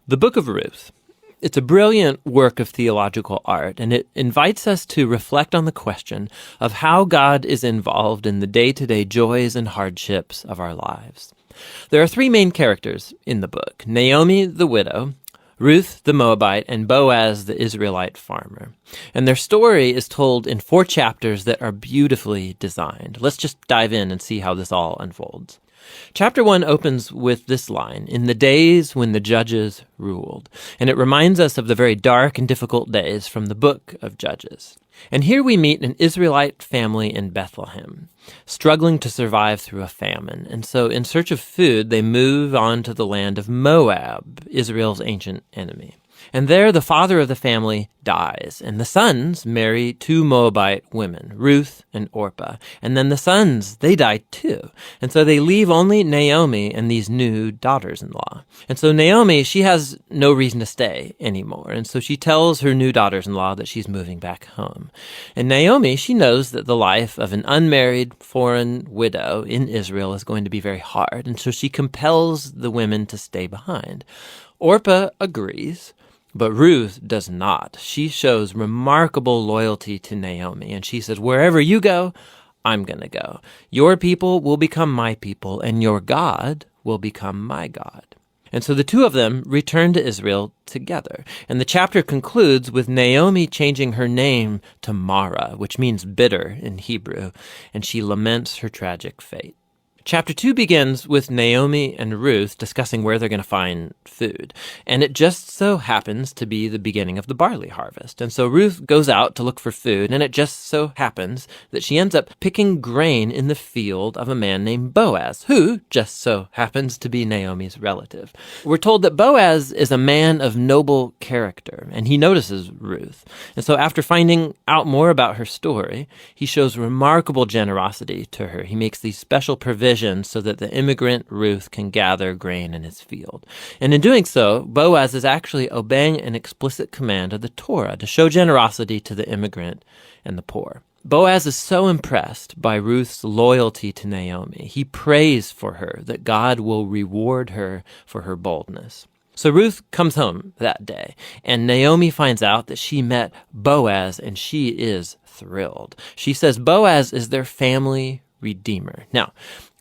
The Book of Ruth. It's a brilliant work of theological art, and it invites us to reflect on the question of how God is involved in the day-to-day joys and hardships of our lives. There are three main characters in the book: Naomi, the widow, Ruth, the Moabite, and Boaz, the Israelite farmer. And their story is told in 4 chapters that are beautifully designed. Let's just dive in and see how this all unfolds. Chapter 1 opens with this line, "In the days when the judges ruled." And it reminds us of the very dark and difficult days from the book of Judges. And here we meet an Israelite family in Bethlehem, struggling to survive through a famine. And so in search of food, they move on to the land of Moab, Israel's ancient enemy. And there the father of the family dies, and the sons marry 2 Moabite women, Ruth and Orpah. And then the sons, they die too. And so they leave only Naomi and these new daughters-in-law. And so Naomi, she has no reason to stay anymore. And so she tells her new daughters-in-law that she's moving back home. And Naomi, she knows that the life of an unmarried foreign widow in Israel is going to be very hard. And so she compels the women to stay behind. Orpah agrees, but Ruth does not. She shows remarkable loyalty to Naomi, and she says, "Wherever you go, I'm going to go. Your people will become my people, and your God will become my God." And so the two of them return to Israel together. And the chapter concludes with Naomi changing her name to Mara, which means bitter in Hebrew, and she laments her tragic fate. Chapter 2 begins with Naomi and Ruth discussing where they're going to find food. And it just so happens to be the beginning of the barley harvest. And so Ruth goes out to look for food, and it just so happens that she ends up picking grain in the field of a man named Boaz, who just so happens to be Naomi's relative. We're told that Boaz is a man of noble character, and he notices Ruth. And so after finding out more about her story, he shows remarkable generosity to her. He makes these special provisions so that the immigrant Ruth can gather grain in his field. And in doing so, Boaz is actually obeying an explicit command of the Torah to show generosity to the immigrant and the poor. Boaz is so impressed by Ruth's loyalty to Naomi. He prays for her that God will reward her for her boldness. So Ruth comes home that day, and Naomi finds out that she met Boaz, and she is thrilled. She says Boaz is their family redeemer. Now,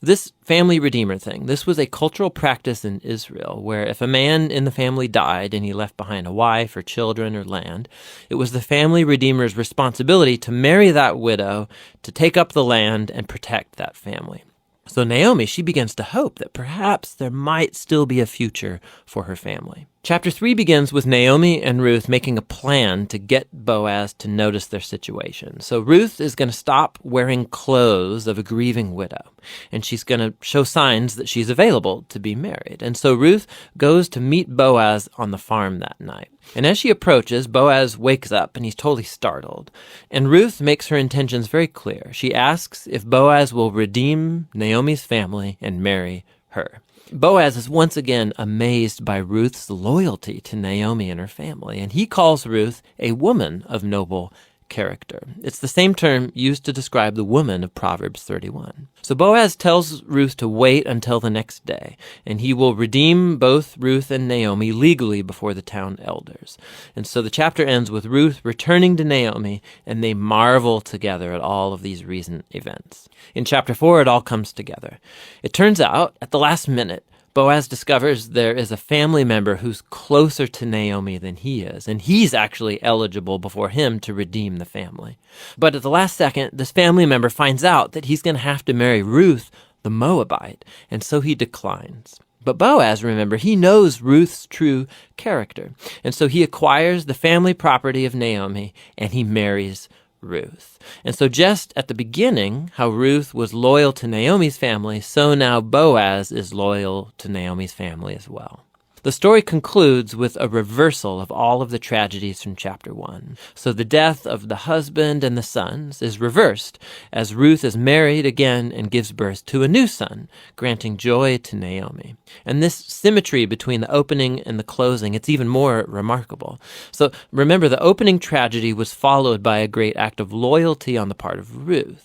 this family redeemer thing, this was a cultural practice in Israel where if a man in the family died and he left behind a wife or children or land, it was the family redeemer's responsibility to marry that widow, to take up the land and protect that family. So Naomi, she begins to hope that perhaps there might still be a future for her family. Chapter 3 begins with Naomi and Ruth making a plan to get Boaz to notice their situation. So Ruth is going to stop wearing clothes of a grieving widow, and she's going to show signs that she's available to be married. And so Ruth goes to meet Boaz on the farm that night. And as she approaches, Boaz wakes up and he's totally startled. And Ruth makes her intentions very clear. She asks if Boaz will redeem Naomi's family and marry her. Boaz is once again amazed by Ruth's loyalty to Naomi and her family, and he calls Ruth a woman of noble character. It's the same term used to describe the woman of Proverbs 31. So Boaz tells Ruth to wait until the next day, and he will redeem both Ruth and Naomi legally before the town elders. And so the chapter ends with Ruth returning to Naomi, and they marvel together at all of these recent events. In chapter 4, it all comes together. It turns out, at the last minute, Boaz discovers there is a family member who's closer to Naomi than he is, and he's actually eligible before him to redeem the family. But at the last second, this family member finds out that he's going to have to marry Ruth, the Moabite, and so he declines. But Boaz, remember, he knows Ruth's true character, and so he acquires the family property of Naomi, and he marries Ruth. And so just at the beginning, how Ruth was loyal to Naomi's family, so now Boaz is loyal to Naomi's family as well. The story concludes with a reversal of all of the tragedies from chapter 1. So the death of the husband and the sons is reversed as Ruth is married again and gives birth to a new son, granting joy to Naomi. And this symmetry between the opening and the closing, it's even more remarkable. So remember, the opening tragedy was followed by a great act of loyalty on the part of Ruth.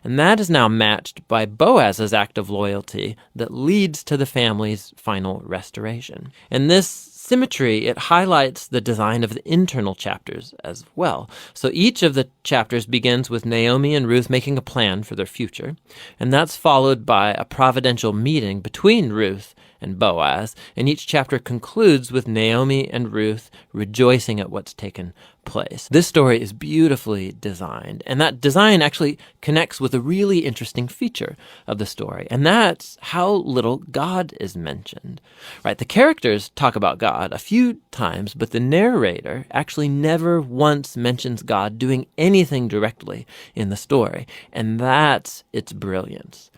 And that is now matched by Boaz's act of loyalty that leads to the family's final restoration. And this symmetry, it highlights the design of the internal chapters as well. So each of the chapters begins with Naomi and Ruth making a plan for their future, and that's followed by a providential meeting between Ruth and Boaz, and each chapter concludes with Naomi and Ruth rejoicing at what's taken place. This story is beautifully designed, and that design actually connects with a really interesting feature of the story, and that's how little God is mentioned. Right? The characters talk about God a few times, but the narrator actually never once mentions God doing anything directly in the story, and that's its brilliance.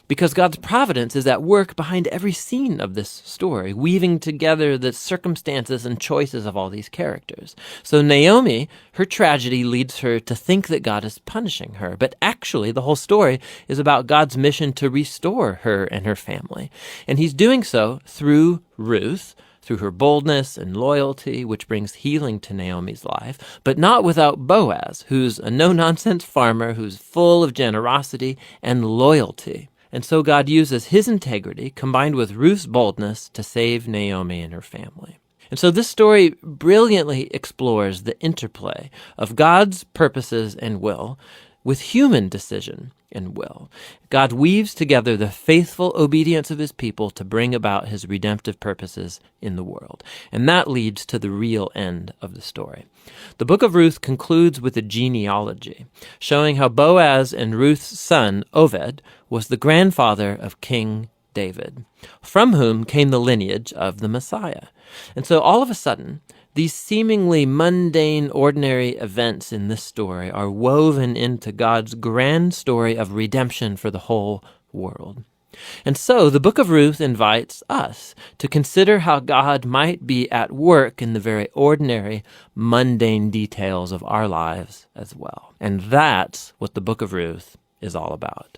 Because God's providence is at work behind every scene of this story, weaving together the circumstances and choices of all these characters. So Naomi, her tragedy leads her to think that God is punishing her, but actually the whole story is about God's mission to restore her and her family. And he's doing so through Ruth, through her boldness and loyalty, which brings healing to Naomi's life, but not without Boaz, who's a no-nonsense farmer who's full of generosity and loyalty. And so God uses his integrity combined with Ruth's boldness to save Naomi and her family. And so this story brilliantly explores the interplay of God's purposes and will with human decision and will. God weaves together the faithful obedience of his people to bring about his redemptive purposes in the world. And that leads to the real end of the story. The book of Ruth concludes with a genealogy, showing how Boaz and Ruth's son, Oved, was the grandfather of King David, from whom came the lineage of the Messiah. And so all of a sudden, these seemingly mundane, ordinary events in this story are woven into God's grand story of redemption for the whole world. And so the book of Ruth invites us to consider how God might be at work in the very ordinary, mundane details of our lives as well. And that's what the book of Ruth is all about.